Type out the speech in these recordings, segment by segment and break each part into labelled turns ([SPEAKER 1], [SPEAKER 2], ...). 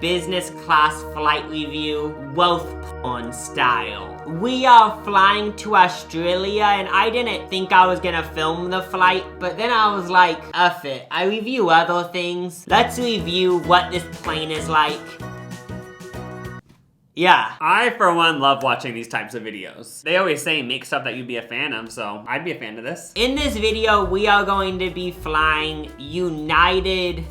[SPEAKER 1] business class flight review, wealth porn style. We are flying to Australia, and I didn't think I was gonna film the flight, but then I was like, F it. I review other things. Let's review what this plane is like. Yeah.
[SPEAKER 2] I, for one, love watching these types of videos. They always say make stuff that you'd be a fan of, so I'd be a fan of this.
[SPEAKER 1] In this video, we are going to be flying United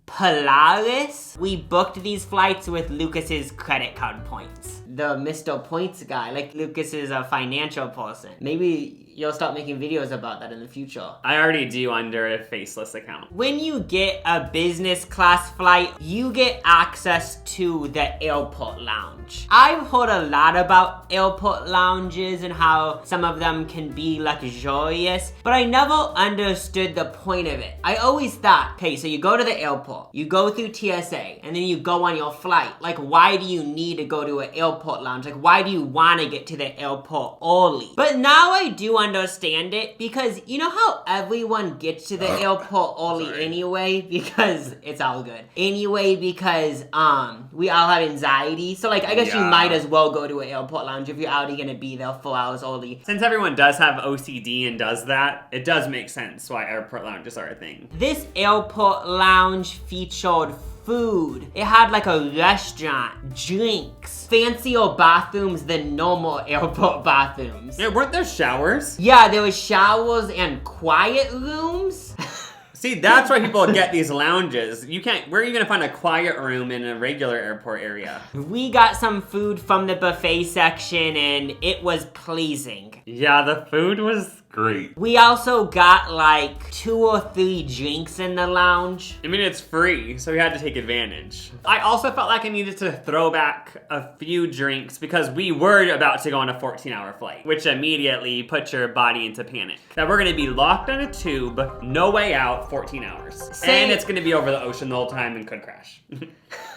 [SPEAKER 1] Polaris. We booked these flights with Lucas's credit card points. The Mr. Points guy, like Lucas is a financial person. Maybe you'll start making videos about that in the future.
[SPEAKER 2] I already do under a faceless account.
[SPEAKER 1] When you get a business class flight, you get access to the airport lounge. I've heard a lot about airport lounges and how some of them can be luxurious, but I never understood the point of it. I always thought, okay, so you go to the airport, you go through TSA, and then you go on your flight. Like, why do you need to go to an airport lounge? Like, why do you want to get to the airport early? But now I do understand it, because you know how everyone gets to the airport early anyway? Because it's all good. Anyway, because we all have anxiety. So like, I guess you might as well go to an airport lounge if you're already gonna be there 4 hours early.
[SPEAKER 2] Since everyone does have OCD and does that, it does make sense why airport lounges are a thing.
[SPEAKER 1] This airport lounge featured food. It had like a restaurant, drinks, fancier bathrooms than normal airport bathrooms.
[SPEAKER 2] Yeah, weren't there showers?
[SPEAKER 1] Yeah, there was showers and quiet rooms.
[SPEAKER 2] See, that's why people get these lounges. Where are you gonna find a quiet room in a regular airport area?
[SPEAKER 1] We got some food from the buffet section and it was pleasing.
[SPEAKER 2] Yeah, the food was great.
[SPEAKER 1] We also got like 2 or 3 drinks in the lounge.
[SPEAKER 2] I mean, it's free, so we had to take advantage. I also felt like I needed to throw back a few drinks because we were about to go on a 14-hour flight, which immediately put your body into panic. That we're gonna be locked in a tube, no way out, 14 hours. And it's gonna be over the ocean the whole time and could crash.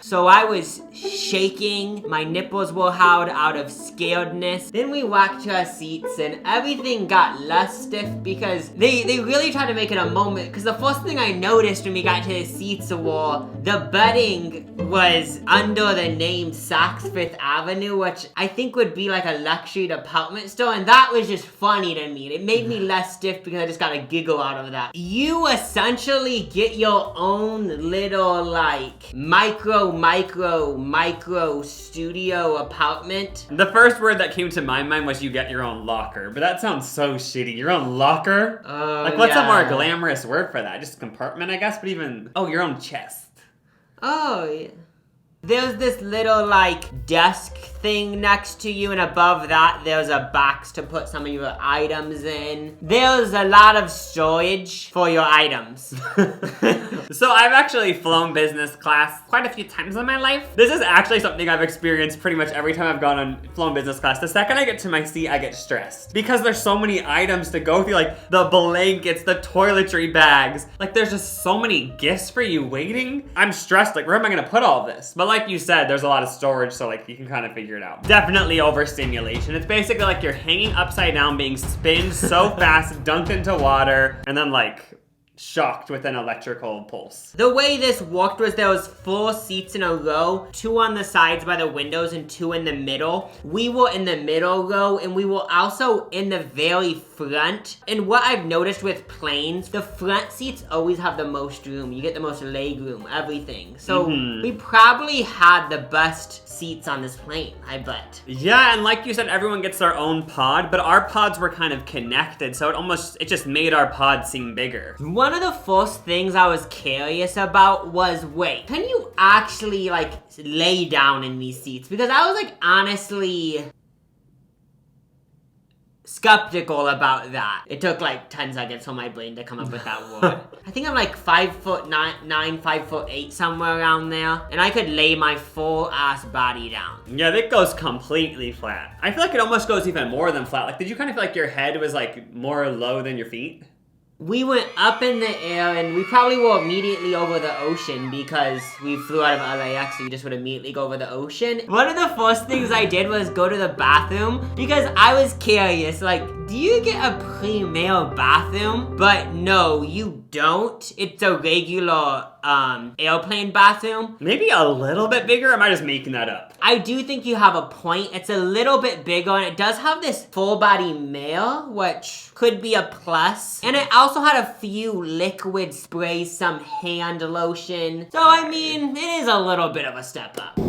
[SPEAKER 1] So I was shaking, my nipples were held out of scaredness. Then we walked to our seats and everything got less stiff because they really tried to make it a moment. Because the first thing I noticed when we got to the seats were the bedding was under the name Saks Fifth Avenue, which I think would be like a luxury department store. And that was just funny to me. It made me less stiff because I just got a giggle out of that. You essentially get your own little like micro studio apartment.
[SPEAKER 2] The first word that came to my mind was you get your own locker, but that sounds so shitty. Your own locker? Like, what's a more glamorous word for that? Just a compartment, I guess, but even, your own chest.
[SPEAKER 1] Oh, yeah. There's this little, like, desk thing next to you, and above that, there's a box to put some of your items in. There's a lot of storage for your items.
[SPEAKER 2] So I've actually flown business class quite a few times in my life. This is actually something I've experienced pretty much every time I've flown business class. The second I get to my seat, I get stressed. Because there's so many items to go through, like the blankets, the toiletry bags. Like, there's just so many gifts for you waiting. I'm stressed, like, where am I gonna put all this? But like you said, there's a lot of storage, so like you can kind of figure it out. Definitely overstimulation. It's basically like you're hanging upside down, being spinned so fast, dunked into water, and then like shocked with an electrical pulse.
[SPEAKER 1] The way this worked was there was 4 seats in a row, 2 on the sides by the windows and 2 in the middle. We were in the middle row and we were also in the very front. And what I've noticed with planes, the front seats always have the most room. You get the most leg room, everything. So we probably had the best seats on this plane, I bet.
[SPEAKER 2] Yeah, and like you said, everyone gets their own pod, but our pods were kind of connected, so it just made our pod seem bigger.
[SPEAKER 1] One of the first things I was curious about was, wait, can you actually like lay down in these seats? Because I was like honestly skeptical about that. It took like 10 seconds for my brain to come up with that word. I think I'm like 5'9", 5'8", somewhere around there. And I could lay my full ass body down.
[SPEAKER 2] Yeah, it goes completely flat. I feel like it almost goes even more than flat. Like, did you kind of feel like your head was like more low than your feet?
[SPEAKER 1] We went up in the air and we probably were immediately over the ocean because we flew out of LAX, so you just would immediately go over the ocean. One of the first things I did was go to the bathroom because I was curious, like, do you get a pre-meal bathroom? But no, you don't. It's a regular airplane bathroom.
[SPEAKER 2] Maybe a little bit bigger, or am I just making that up?
[SPEAKER 1] I do think you have a point. It's a little bit bigger, and it does have this full body mail, which could be a plus. And it also had a few liquid sprays, some hand lotion. So I mean, it is a little bit of a step up.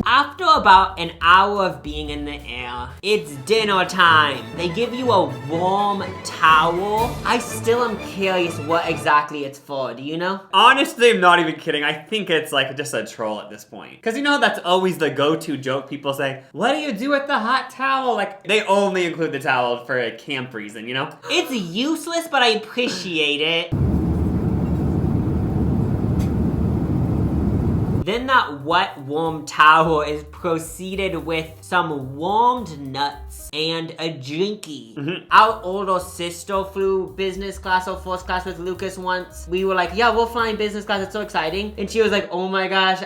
[SPEAKER 1] After about an hour of being in the air, it's dinner time. They give you a warm towel. I still am curious what exactly it's for. Do you know?
[SPEAKER 2] Honestly, I'm not even kidding. I think it's like just a troll at this point. Because you know that's always the go-to joke. People say, what do you do with the hot towel? Like, they only include the towel for a camp reason, you know?
[SPEAKER 1] It's useless, but I appreciate it. Then that wet, warm towel is proceeded with some warmed nuts and a drinky. Our older sister flew business class or first class with Lucas once. We were like, yeah, we're flying business class, it's so exciting. And she was like, oh my gosh,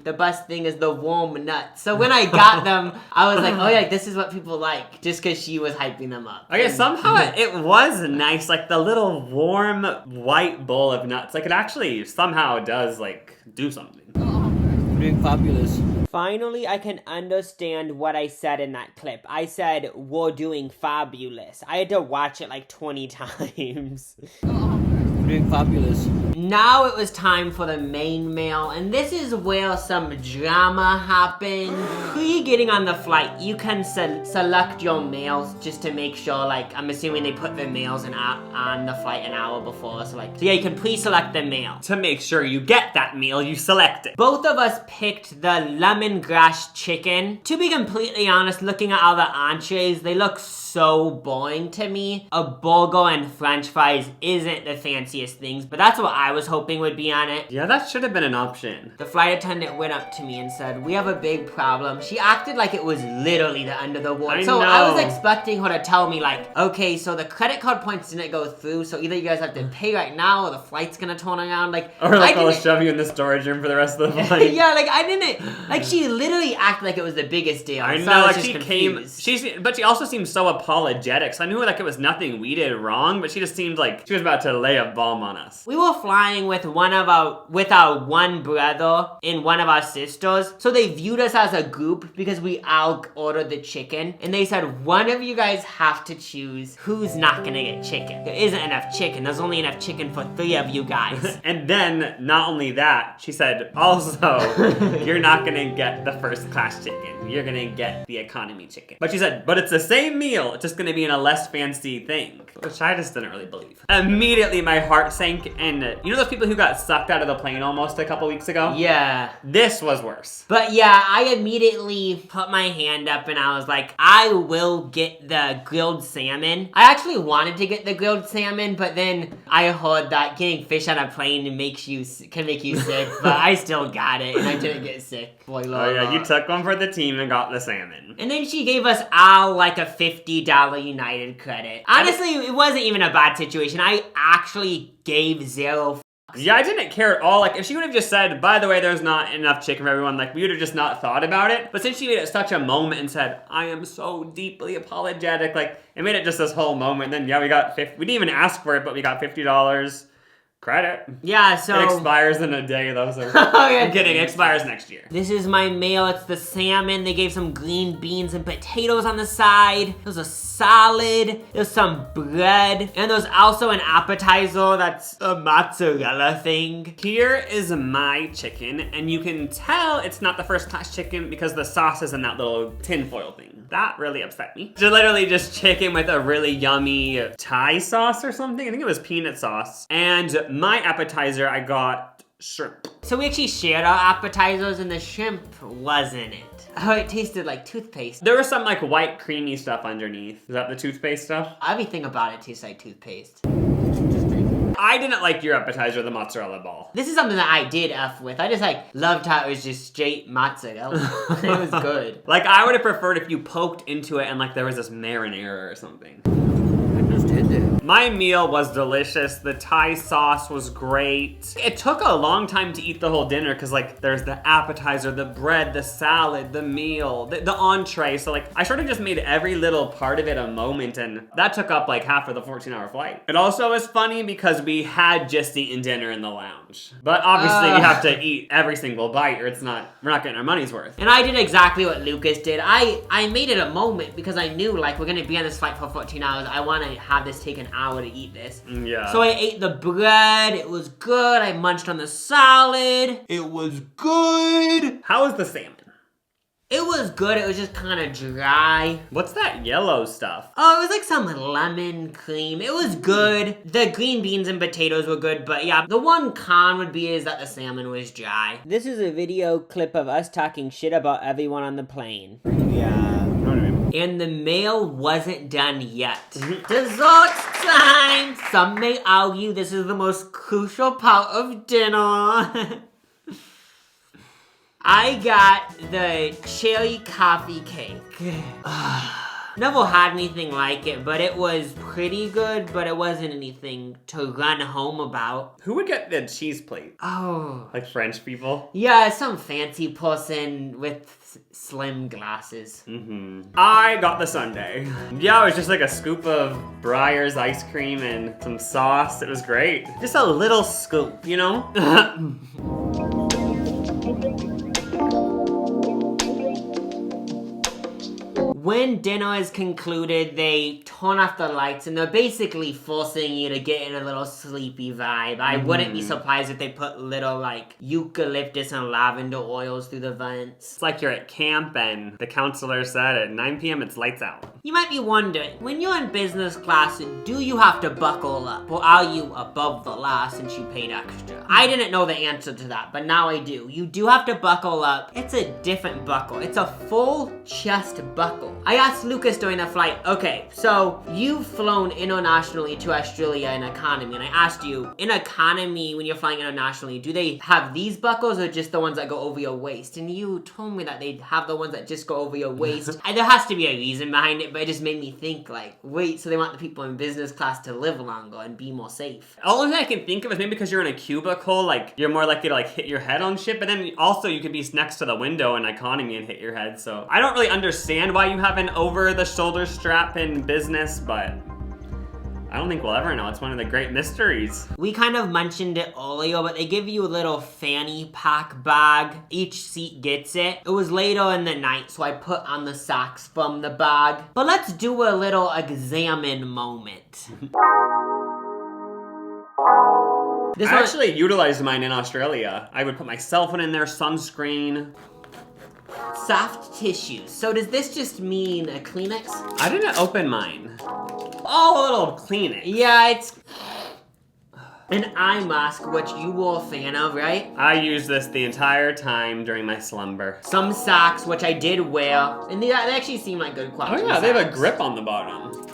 [SPEAKER 1] the best thing is the warm nuts. So when I got them, I was like, oh yeah, this is what people like, just because she was hyping them up.
[SPEAKER 2] Okay, somehow it was nice, like the little warm white bowl of nuts. Like it actually somehow does like do something.
[SPEAKER 3] Doing fabulous.
[SPEAKER 1] Finally, I can understand what I said in that clip. I said, we're doing fabulous. I had to watch it like 20 times.
[SPEAKER 3] Doing fabulous.
[SPEAKER 1] Now it was time for the main meal, and this is where some drama happened. Pre-getting on the flight, you can select your meals just to make sure, like, I'm assuming they put the meals on the flight an hour before, so yeah, you can pre-select the meal.
[SPEAKER 2] To make sure you get that meal, you select it.
[SPEAKER 1] Both of us picked the lemongrass chicken. To be completely honest, looking at all the entrees, they look so boring to me. A burger and french fries isn't the fanciest things, but that's what I was hoping would be on it.
[SPEAKER 2] Yeah, that should have been an option.
[SPEAKER 1] The flight attendant went up to me and said, we have a big problem. She acted like it was literally the end of the world. So I was expecting her to tell me like, okay, so the credit card points didn't go through, so either you guys have to pay right now or the flight's gonna turn around. Like,
[SPEAKER 2] or like I'll shove you in the storage room for the rest of the flight.
[SPEAKER 1] Yeah, like I didn't, like she literally acted like it was the biggest deal.
[SPEAKER 2] I know,
[SPEAKER 1] so I was
[SPEAKER 2] like
[SPEAKER 1] just
[SPEAKER 2] she
[SPEAKER 1] confused.
[SPEAKER 2] but she also seemed so apologetic. So I knew like it was nothing we did wrong, but she just seemed like she was about to lay a bomb on us.
[SPEAKER 1] We were flying with our one brother and one of our sisters, so they viewed us as a group because we all ordered the chicken, and they said one of you guys have to choose who's not gonna get chicken. There isn't enough chicken. There's only enough chicken for 3 of you guys.
[SPEAKER 2] And then not only that, she said also you're not gonna get the first class chicken. You're gonna get the economy chicken. But she said, but it's the same meal. It's just gonna be in a less fancy thing, which I just didn't really believe. Immediately my heart sank, and you know those people who got sucked out of the plane almost a couple weeks ago?
[SPEAKER 1] Yeah.
[SPEAKER 2] This was worse.
[SPEAKER 1] But yeah, I immediately put my hand up and I was like, I will get the grilled salmon. I actually wanted to get the grilled salmon, but then I heard that getting fish on a plane can make you sick, but I still got it and I didn't get sick.
[SPEAKER 2] Oh yeah, you took one for the team and got the salmon.
[SPEAKER 1] And then she gave us all like a $50 United credit. Honestly, it wasn't even a bad situation. I actually gave 0
[SPEAKER 2] Yeah, I didn't care at all. Like, if she would have just said, by the way, there's not enough chicken for everyone, like, we would have just not thought about it. But since she made it such a moment and said, I am so deeply apologetic, like, it made it just this whole moment. Then, yeah, we didn't even ask for it, but we got $50 credit.
[SPEAKER 1] Yeah, so...
[SPEAKER 2] It expires in a day, though, so...
[SPEAKER 1] Oh, yeah.
[SPEAKER 2] I'm kidding, it expires next year.
[SPEAKER 1] This is my meal. It's the salmon. They gave some green beans and potatoes on the side. There's a salad. There's some bread. And there's also an appetizer that's a mozzarella thing.
[SPEAKER 2] Here is my chicken, and you can tell it's not the first class chicken because the sauce is in that little tinfoil thing. That really upset me. It's literally just chicken with a really yummy Thai sauce or something. I think it was peanut sauce. And my appetizer, I got shrimp.
[SPEAKER 1] So we actually shared our appetizers and the shrimp wasn't it. Oh, it tasted like toothpaste.
[SPEAKER 2] There was some like white creamy stuff underneath. Is that the toothpaste stuff?
[SPEAKER 1] Everything about it tastes like toothpaste.
[SPEAKER 2] I didn't like your appetizer, the mozzarella ball.
[SPEAKER 1] This is something that I did F with. I just like loved how it was just straight mozzarella. It was good.
[SPEAKER 2] Like I would have preferred if you poked into it and like there was this marinara or something.
[SPEAKER 3] I just did that.
[SPEAKER 2] My meal was delicious. The Thai sauce was great. It took a long time to eat the whole dinner because like there's the appetizer, the bread, the salad, the meal, the entree. So like I sort of just made every little part of it a moment, and that took up like half of the 14-hour flight. It also was funny because we had just eaten dinner in the lounge. But obviously we have to eat every single bite or we're not getting our money's worth.
[SPEAKER 1] And I did exactly what Lucas did. I made it a moment because I knew like we're gonna be on this flight for 14 hours. I wanna have this take an hour to eat this.
[SPEAKER 2] Yeah.
[SPEAKER 1] So I ate the bread, it was good. I munched on the salad, it was good.
[SPEAKER 2] How was the salmon?
[SPEAKER 1] It was good, it was just kind of dry.
[SPEAKER 2] What's that yellow stuff?
[SPEAKER 1] Oh, it was like some lemon cream. It was good. The green beans and potatoes were good, but yeah, the one con would be is that the salmon was dry. This is a video clip of us talking shit about everyone on the plane.
[SPEAKER 3] Yeah.
[SPEAKER 1] And the meal wasn't done yet. Desserts time! Some may argue this is the most crucial part of dinner. I got the cherry coffee cake. Never had anything like it, but it was pretty good, but it wasn't anything to run home about.
[SPEAKER 2] Who would get the cheese plate?
[SPEAKER 1] Oh.
[SPEAKER 2] Like French people?
[SPEAKER 1] Yeah, some fancy person with slim glasses.
[SPEAKER 2] I got the sundae. Yeah, it was just like a scoop of Breyer's ice cream and some sauce. It was great. Just a little scoop, you know?
[SPEAKER 1] When dinner is concluded, they turn off the lights and they're basically forcing you to get in a little sleepy vibe. I wouldn't be surprised if they put little like eucalyptus and lavender oils through the vents.
[SPEAKER 2] It's like you're at camp and the counselor said at 9 p.m. it's lights out.
[SPEAKER 1] You might be wondering, when you're in business class, do you have to buckle up? Or are you above the law since you paid extra? I didn't know the answer to that, but now I do. You do have to buckle up. It's a different buckle. It's a full chest buckle. I asked Lucas during the flight, okay, so you've flown internationally to Australia in economy, and I asked you, in economy, when you're flying internationally, do they have these buckles or just the ones that go over your waist? And you told me that they have the ones that just go over your waist. And there has to be a reason behind it, but it just made me think like, wait, so they want the people in business class to live longer and be more safe.
[SPEAKER 2] The only thing I can think of is maybe because you're in a cubicle, like you're more likely to like hit your head on shit, but then also you could be next to the window in economy and hit your head. So I don't really understand why you have an over-the-shoulder strap in business, but I don't think we'll ever know. It's one of the great mysteries.
[SPEAKER 1] We kind of mentioned it earlier, but they give you a little fanny pack bag. Each seat gets it. It was later in the night, so I put on the socks from the bag. But let's do a little examine moment.
[SPEAKER 2] I actually utilized mine in Australia. I would put my cell phone in there, sunscreen.
[SPEAKER 1] Soft tissues. So does this just mean a Kleenex?
[SPEAKER 2] I didn't open mine. Oh, a little Kleenex.
[SPEAKER 1] Yeah, it's an eye mask, which you were a fan of, right?
[SPEAKER 2] I used this the entire time during my slumber.
[SPEAKER 1] Some socks, which I did wear, and they actually seem like good quality.
[SPEAKER 2] Oh yeah, they have a grip on the bottom.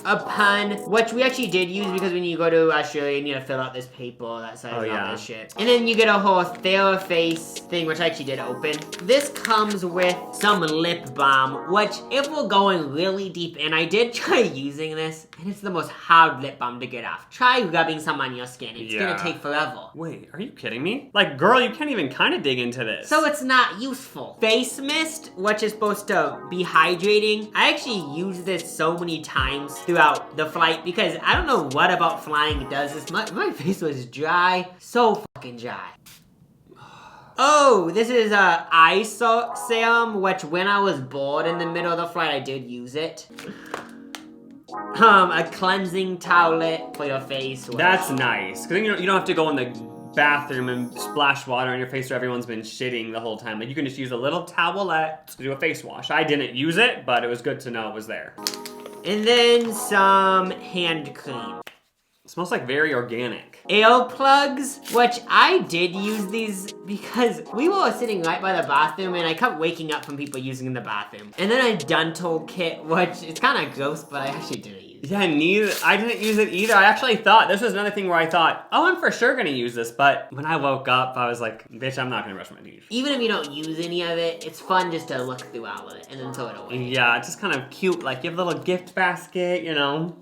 [SPEAKER 1] A pen, which we actually did use because when you go to Australia, you need to fill out this paper that says all this shit. And then you get a whole Theraface thing, which I actually did open. This comes with some lip balm, which if we're going really deep in, I did try using this, and it's the most hard lip balm to get off. Try rubbing some on your skin. It's gonna take forever.
[SPEAKER 2] Wait, are you kidding me? Like, girl, you can't even kind of dig into this.
[SPEAKER 1] So it's not useful. Face mist, which is supposed to be hydrating. I actually used this so many times throughout the flight because I don't know what about flying does this. My face was dry. So fucking dry. Oh, this is a eye serum, which when I was bored in the middle of the flight, I did use it. A cleansing towelette for your face.
[SPEAKER 2] That's nice, because then you don't have to go in the bathroom and splash water on your face where everyone's been shitting the whole time. Like, you can just use a little towelette to do a face wash. I didn't use it, but it was good to know it was there.
[SPEAKER 1] And then some hand cream.
[SPEAKER 2] It smells like very organic.
[SPEAKER 1] Earplugs, which I did use these because we were sitting right by the bathroom and I kept waking up from people using the bathroom. And then a dental kit, which is kind of gross, but I actually didn't use it.
[SPEAKER 2] Yeah, I didn't use it either. I actually thought, this was another thing where I thought, oh, I'm for sure gonna use this, but when I woke up, I was like, bitch, I'm not gonna brush my teeth.
[SPEAKER 1] Even if you don't use any of it, it's fun just to look through all of it and then throw it away.
[SPEAKER 2] Yeah, it's just kind of cute, like you have a little gift basket, you know?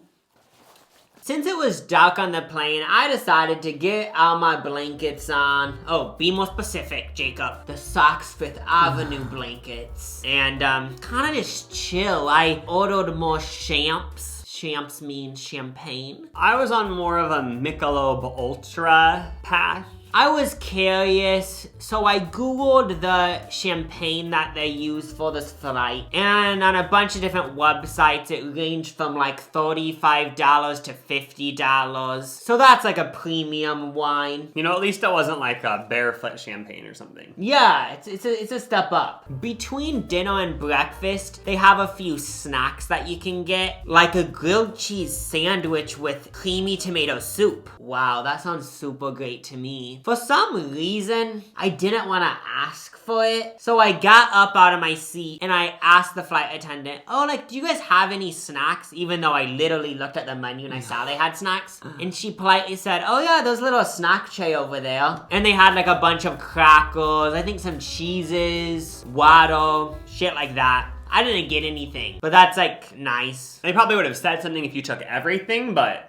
[SPEAKER 1] Since it was dark on the plane, I decided to get all my blankets on. Oh, be more specific, Jacob. The Saks Fifth Avenue blankets. And kind of just chill. I ordered more champs. Champs means champagne.
[SPEAKER 2] I was on more of a Michelob Ultra path.
[SPEAKER 1] I was curious, so I googled the champagne that they use for this flight, and on a bunch of different websites it ranged from like $35 to $50. So that's like a premium wine.
[SPEAKER 2] You know, at least it wasn't like a Barefoot champagne or something.
[SPEAKER 1] Yeah, it's a step up. Between dinner and breakfast, they have a few snacks that you can get, like a grilled cheese sandwich with creamy tomato soup. Wow, that sounds super great to me. For some reason, I didn't want to ask for it. So I got up out of my seat and I asked the flight attendant, oh, like, do you guys have any snacks? Even though I literally looked at the menu and I saw they had snacks. And she politely said, oh yeah, there's a little snack tray over there. And they had like a bunch of crackers, I think some cheeses, water, shit like that. I didn't get anything, but that's like nice.
[SPEAKER 2] They probably would have said something if you took everything, but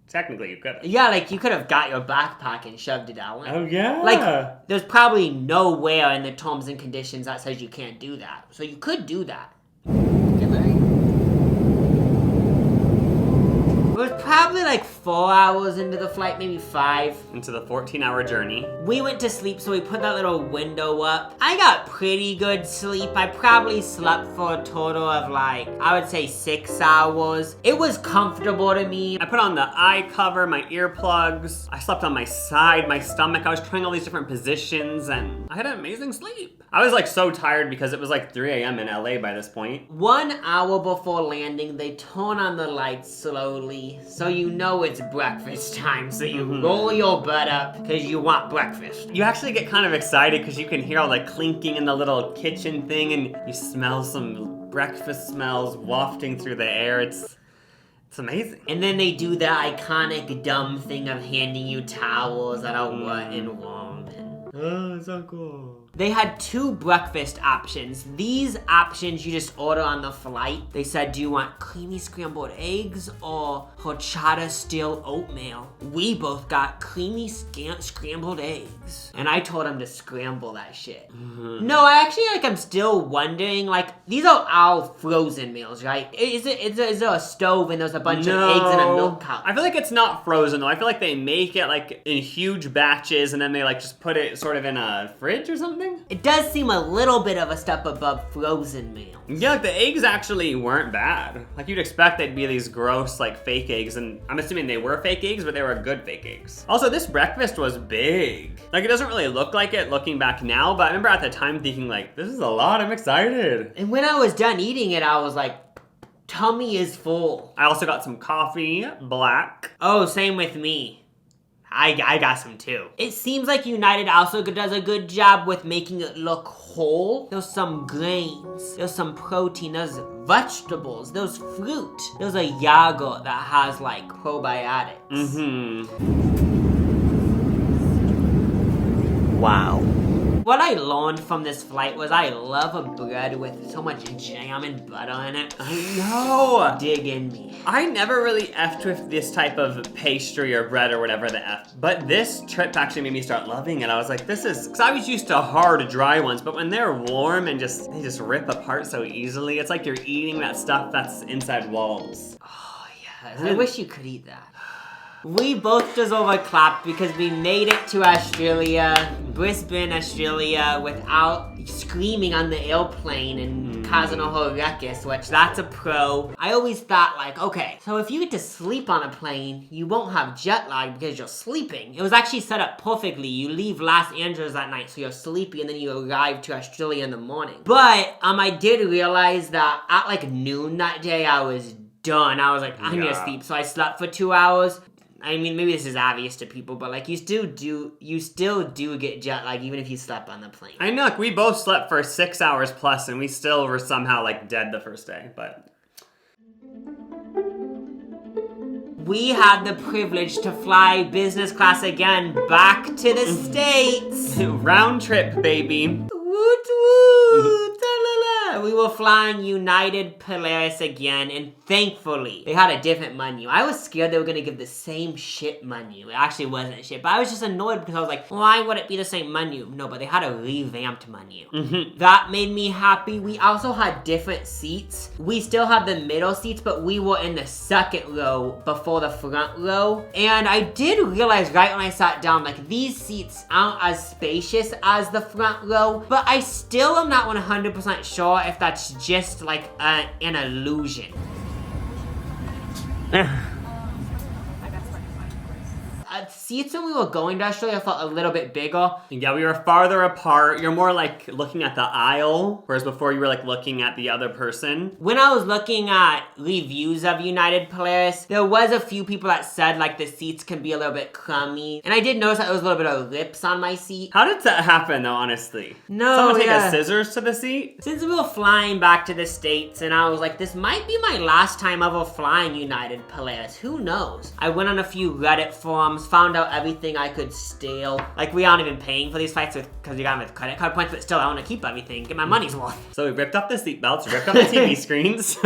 [SPEAKER 2] technically you could have.
[SPEAKER 1] Yeah, like you could have got your backpack and shoved it out.
[SPEAKER 2] Oh yeah?
[SPEAKER 1] Like, there's probably nowhere in the terms and conditions that says you can't do that. So you could do that. It was probably like 4 hours into the flight, maybe 5.
[SPEAKER 2] Into the 14-hour journey.
[SPEAKER 1] We went to sleep, so we put that little window up. I got pretty good sleep. I probably slept for a total of like, I would say 6 hours. It was comfortable to me.
[SPEAKER 2] I put on the eye cover, my earplugs. I slept on my side, my stomach. I was trying all these different positions and I had an amazing sleep. I was like so tired because it was like 3 a.m. in LA by this point.
[SPEAKER 1] 1 hour before landing, they turn on the lights slowly, so you know it's breakfast time. So you roll your butt up because you want breakfast.
[SPEAKER 2] You actually get kind of excited because you can hear all the clinking in the little kitchen thing and you smell some breakfast smells wafting through the air. It's amazing.
[SPEAKER 1] And then they do the iconic dumb thing of handing you towels that are wet and warm.
[SPEAKER 2] Oh, so cool.
[SPEAKER 1] They had 2 breakfast options. These options you just order on the flight. They said, do you want creamy scrambled eggs or horchata style oatmeal? We both got creamy scrambled eggs. And I told them to scramble that shit. No, I'm still wondering, like, these are all frozen meals, right? Is there a stove and there's a bunch of eggs and a milk cup?
[SPEAKER 2] I feel like it's not frozen though. I feel like they make it like in huge batches and then they like just put it sort of in a fridge or something.
[SPEAKER 1] It does seem a little bit of a step above frozen meals.
[SPEAKER 2] Yeah, like the eggs actually weren't bad. Like you'd expect they'd be these gross like fake eggs, and I'm assuming they were fake eggs, but they were good fake eggs. Also, this breakfast was big. Like it doesn't really look like it looking back now, but I remember at the time thinking like, this is a lot, I'm excited.
[SPEAKER 1] And when I was done eating it, I was like, tummy is full.
[SPEAKER 2] I also got some coffee, black.
[SPEAKER 1] Oh, same with me. I got some too. It seems like United also does a good job with making it look whole. There's some grains, there's some protein, there's vegetables, there's fruit, there's a yogurt that has like probiotics. Wow. What I learned from this flight was I love a bread with so much jam and butter in it.
[SPEAKER 2] I know.
[SPEAKER 1] Dig in me.
[SPEAKER 2] I never really effed with this type of pastry or bread or whatever the F, but this trip actually made me start loving it. I was like, this is, because I was used to hard, dry ones, but when they're warm and they just rip apart so easily, it's like you're eating that stuff that's inside walls.
[SPEAKER 1] Oh, yes. I wish you could eat that. We both deserve a clap because we made it to Australia, Brisbane, Australia, without screaming on the airplane and causing a whole ruckus, which that's a pro. I always thought like, okay, so if you get to sleep on a plane, you won't have jet lag because you're sleeping. It was actually set up perfectly. You leave Los Angeles that night, so you're sleepy, and then you arrive to Australia in the morning. But I did realize that at like noon that day, I was done. I was like, I'm gonna sleep. So I slept for 2 hours. I mean, maybe this is obvious to people, but like you still do get jet lag even if you slept on the plane.
[SPEAKER 2] I know, like we both slept for 6 hours plus and we still were somehow like dead the first day, but.
[SPEAKER 1] We had the privilege to fly business class again back to the States.
[SPEAKER 2] Round trip, baby.
[SPEAKER 1] Woot woot, ta-la-la. we were flying United Polaris again, and thankfully, they had a different menu. I was scared they were gonna give the same shit menu. It actually wasn't shit, but I was just annoyed because I was like, why would it be the same menu? No, but they had a revamped menu. That made me happy. We also had different seats. We still had the middle seats, but we were in the second row before the front row. And I did realize right when I sat down, like, these seats aren't as spacious as the front row, but I still am not 100% sure if that's just like an illusion. Seats when we were going to Australia felt a little bit bigger.
[SPEAKER 2] Yeah, we were farther apart. You're more like looking at the aisle, whereas before you were like looking at the other person.
[SPEAKER 1] When I was looking at reviews of United Polaris, there was a few people that said like the seats can be a little bit crummy. And I did notice that there was a little bit of lips on my seat.
[SPEAKER 2] How did that happen though, honestly?
[SPEAKER 1] No,
[SPEAKER 2] Someone take
[SPEAKER 1] yeah.
[SPEAKER 2] a scissors to the seat?
[SPEAKER 1] Since we were flying back to the States and I was like, this might be my last time ever flying United Polaris. Who knows? I went on a few Reddit forums, found out everything I could steal. Like, we aren't even paying for these flights because you got them with credit card points, but still, I want to keep everything, get my money's worth.
[SPEAKER 2] So we ripped up the seat belts, ripped up the TV screens.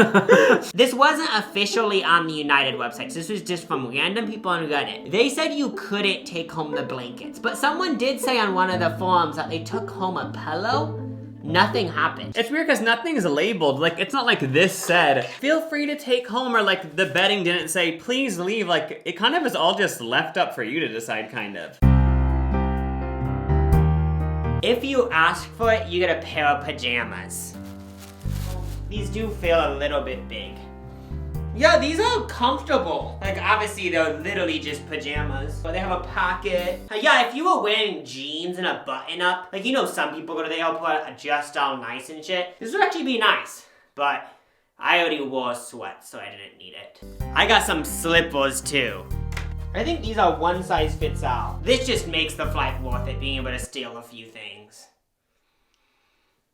[SPEAKER 1] This wasn't officially on the United website. This was just from random people on Reddit. They said you couldn't take home the blankets, but someone did say on one of the forums that they took home a pillow. Nothing happened.
[SPEAKER 2] It's weird because nothing's labeled. Like, it's not like this said, feel free to take home, or like the bedding didn't say, please leave. Like, it kind of is all just left up for you to decide, kind of.
[SPEAKER 1] If you ask for it, you get a pair of pajamas. These do feel a little bit big. Yeah, these are comfortable. Like, obviously, they're literally just pajamas, but they have a pocket. Yeah, if you were wearing jeans and a button-up, like, you know some people go to the airport dressed all nice and shit, this would actually be nice, but I already wore sweats, so I didn't need it. I got some slippers, too. I think these are one size fits all. This just makes the flight worth it, being able to steal a few things.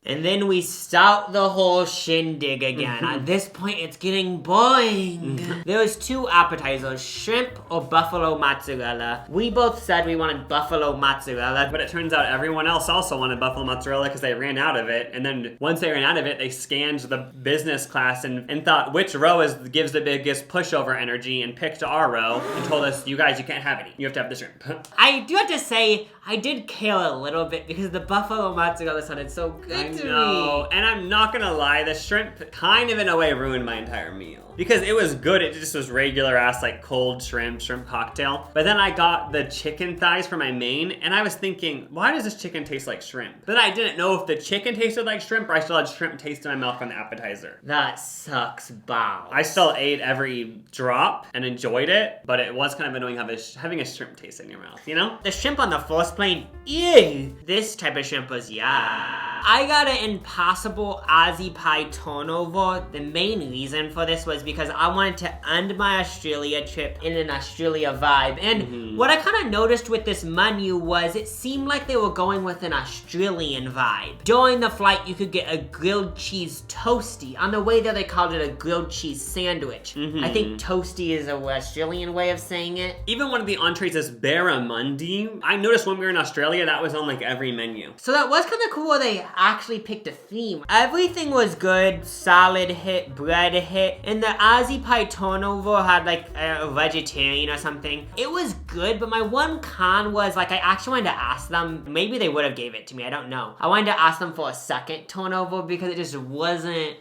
[SPEAKER 1] And then we start the whole shindig again. At this point, it's getting boring. There was 2 appetizers, shrimp or buffalo mozzarella. We both said we wanted buffalo mozzarella.
[SPEAKER 2] But it turns out everyone else also wanted buffalo mozzarella because they ran out of it. And then once they ran out of it, they scanned the business class and thought which row gives the biggest pushover energy and picked our row and told us, you guys, you can't have any. You have to have the shrimp.
[SPEAKER 1] I do have to say, I did care a little bit because the buffalo mozzarella sounded so good to
[SPEAKER 2] me. And I'm not gonna lie, the shrimp kind of in a way ruined my entire meal. Because it was good, it just was regular ass like cold shrimp cocktail. But then I got the chicken thighs for my main and I was thinking, why does this chicken taste like shrimp? Then I didn't know if the chicken tasted like shrimp or I still had shrimp taste in my mouth on the appetizer.
[SPEAKER 1] That sucks balls.
[SPEAKER 2] I still ate every drop and enjoyed it, but it was kind of annoying having a shrimp taste in your mouth, you know?
[SPEAKER 1] The shrimp on the first plane, ew. This type of shrimp was yeah. I got an Impossible Aussie Pie turnover. The main reason for this was because I wanted to end my Australia trip in an Australia vibe. And what I kind of noticed with this menu was it seemed like they were going with an Australian vibe. During the flight, you could get a grilled cheese toasty. On the way there, they called it a grilled cheese sandwich. I think toasty is an Australian way of saying it.
[SPEAKER 2] Even one of the entrees is barramundi. I noticed when we were in Australia, that was on like every menu.
[SPEAKER 1] So that was kind of cool. They actually picked a theme. Everything was good, salad hit, bread hit, and the Aussie Pie turnover had like a vegetarian or something. It was good, but my one con was like I actually wanted to ask them, maybe they would have gave it to me, I don't know. I wanted to ask them for a second turnover because it just wasn't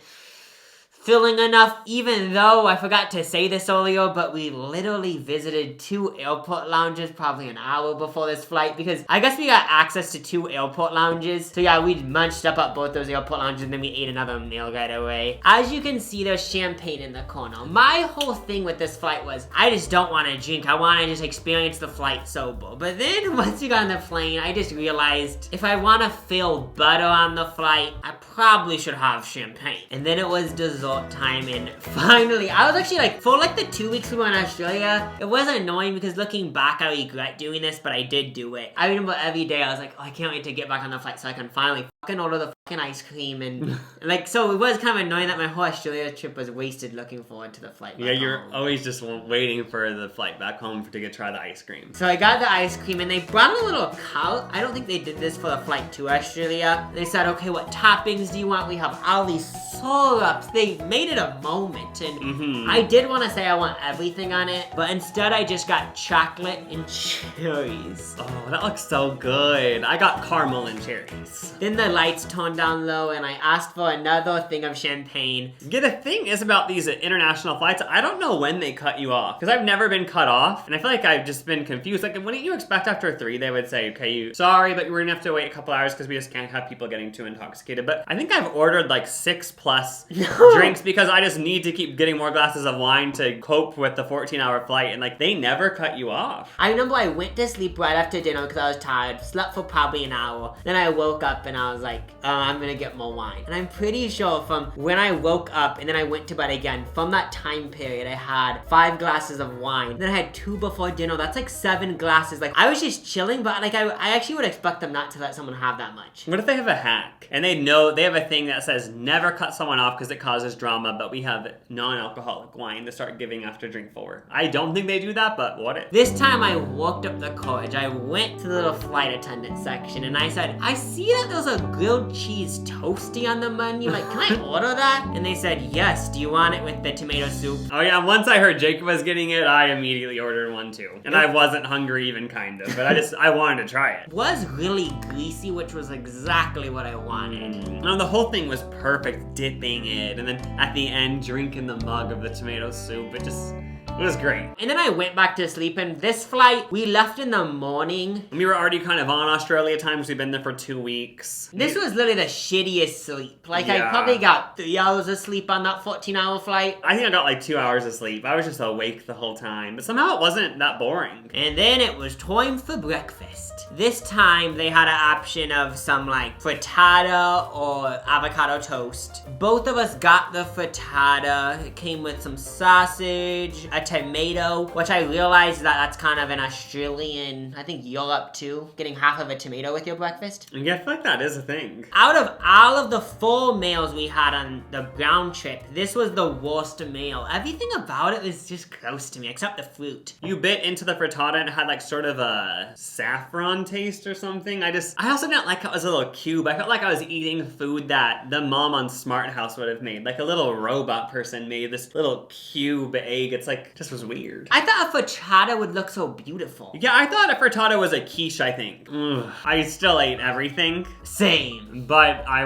[SPEAKER 1] filling enough, even though I forgot to say this earlier, but we literally visited 2 airport lounges probably an hour before this flight because I guess we got access to 2 airport lounges. So yeah, we munched up at both those airport lounges and then we ate another meal right away. As you can see, there's champagne in the corner. My whole thing with this flight was I just don't want to drink. I want to just experience the flight sober. But then once we got on the plane, I just realized if I want to feel butter on the flight, I probably should have champagne. And then it was dessert. short time, and finally, I was actually like, for like the 2 weeks we were in Australia, it was annoying because looking back, I regret doing this, but I did do it. I remember every day I was like, oh, I can't wait to get back on the flight so I can finally fucking order the fucking ice cream, and like, so it was kind of annoying that my whole Australia trip was wasted looking forward to the flight back
[SPEAKER 2] Yeah, you're
[SPEAKER 1] home.
[SPEAKER 2] always just waiting for the flight back home to get try the ice cream.
[SPEAKER 1] So I got the ice cream, and they brought a little cart. I don't think they did this for the flight to Australia. They said, okay, what toppings do you want? We have all these syrups. They made it a moment, and I did want to say I want everything on it, but instead I just got chocolate and cherries.
[SPEAKER 2] Oh, that looks so good. I got caramel and cherries.
[SPEAKER 1] Then the lights toned down low, and I asked for another thing of champagne.
[SPEAKER 2] Yeah, the thing is about these international flights, I don't know when they cut you off, because I've never been cut off, and I feel like I've just been confused. Like, wouldn't you expect after 3 they would say, okay, sorry, but we're gonna have to wait a couple hours because we just can't have people getting too intoxicated. But I think I've ordered like 6+ drinks because I just need to keep getting more glasses of wine to cope with the 14-hour flight, and like, they never cut you off.
[SPEAKER 1] I remember I went to sleep right after dinner because I was tired, slept for probably an hour. Then I woke up and I was like, I'm gonna get more wine. And I'm pretty sure from when I woke up and then I went to bed again, from that time period, I had 5 glasses of wine. Then I had 2 before dinner. That's like 7 glasses. Like, I was just chilling, but like, I actually would expect them not to let someone have that much.
[SPEAKER 2] What if they have a hack and they know they have a thing that says never cut someone off because it causes drama, but we have non-alcoholic wine to start giving after drink 4? I don't think they do that, but what if?
[SPEAKER 1] This time I worked up the courage. I went to the little flight attendant section and I said, I see that there's a grilled cheese toasty on the menu. Like, can I order that? And they said, yes. Do you want it with the tomato soup?
[SPEAKER 2] Oh yeah, once I heard Jacob was getting it, I immediately ordered one too. And I wasn't hungry even kind of, but I wanted to try it.
[SPEAKER 1] It was really greasy, which was exactly what I wanted.
[SPEAKER 2] No, the whole thing was perfect, dipping it, and then at the end, drinking the mug of the tomato soup. It was great.
[SPEAKER 1] And then I went back to sleep, and this flight, we left in the morning.
[SPEAKER 2] We were already kind of on Australia time because we've been there for 2 weeks.
[SPEAKER 1] This was literally the shittiest sleep. Like, I
[SPEAKER 2] Yeah.
[SPEAKER 1] probably got 3 hours of sleep on that 14-hour flight.
[SPEAKER 2] I think I got like 2 hours of sleep. I was just awake the whole time, but somehow it wasn't that boring.
[SPEAKER 1] And then it was time for breakfast. This time, they had an option of some, like, frittata or avocado toast. Both of us got the frittata. It came with some sausage, a tomato, which I realized that that's kind of an Australian, I think Europe too, getting half of a tomato with your breakfast.
[SPEAKER 2] Yeah, I feel like that is a thing.
[SPEAKER 1] Out of all of the 4 meals we had on the ground trip, this was the worst meal. Everything about it was just gross to me, except the fruit.
[SPEAKER 2] You bit into the frittata and it had like sort of a saffron taste or something. I also didn't like how it was a little cube. I felt like I was eating food that the mom on Smart House would have made. Like a little robot person made this little cube egg. It's like, just was weird.
[SPEAKER 1] I thought a frittata would look so beautiful.
[SPEAKER 2] Yeah, I thought a frittata was a quiche, I think. Ugh. I still ate everything,
[SPEAKER 1] Same.
[SPEAKER 2] but I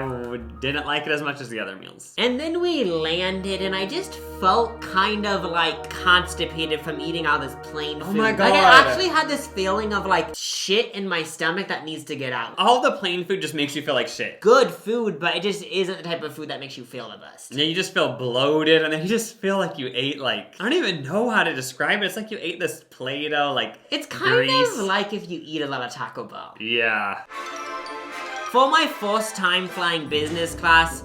[SPEAKER 2] didn't like it as much as the other meals.
[SPEAKER 1] And then we landed, and I just felt kind of like constipated from eating all this plain food.
[SPEAKER 2] Oh my
[SPEAKER 1] Like, I
[SPEAKER 2] God.
[SPEAKER 1] actually had this feeling of like shit in my stomach that needs to get out.
[SPEAKER 2] All the plain food just makes you feel like shit.
[SPEAKER 1] Good food, but it just isn't the type of food that makes you feel the best.
[SPEAKER 2] And then you just feel bloated, and then you just feel like you ate like, I don't even know how to describe it. It's like you ate this Play-Doh, like,
[SPEAKER 1] It's kind
[SPEAKER 2] grease.
[SPEAKER 1] of like if you eat a lot of Taco Bell.
[SPEAKER 2] Yeah.
[SPEAKER 1] For my first time flying business class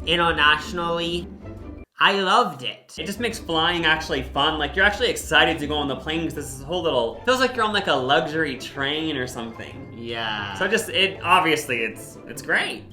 [SPEAKER 1] internationally, I loved it.
[SPEAKER 2] It just makes flying actually fun. Like, you're actually excited to go on the plane because this is a whole little, feels like you're on like a luxury train or something.
[SPEAKER 1] Yeah.
[SPEAKER 2] So obviously it's great.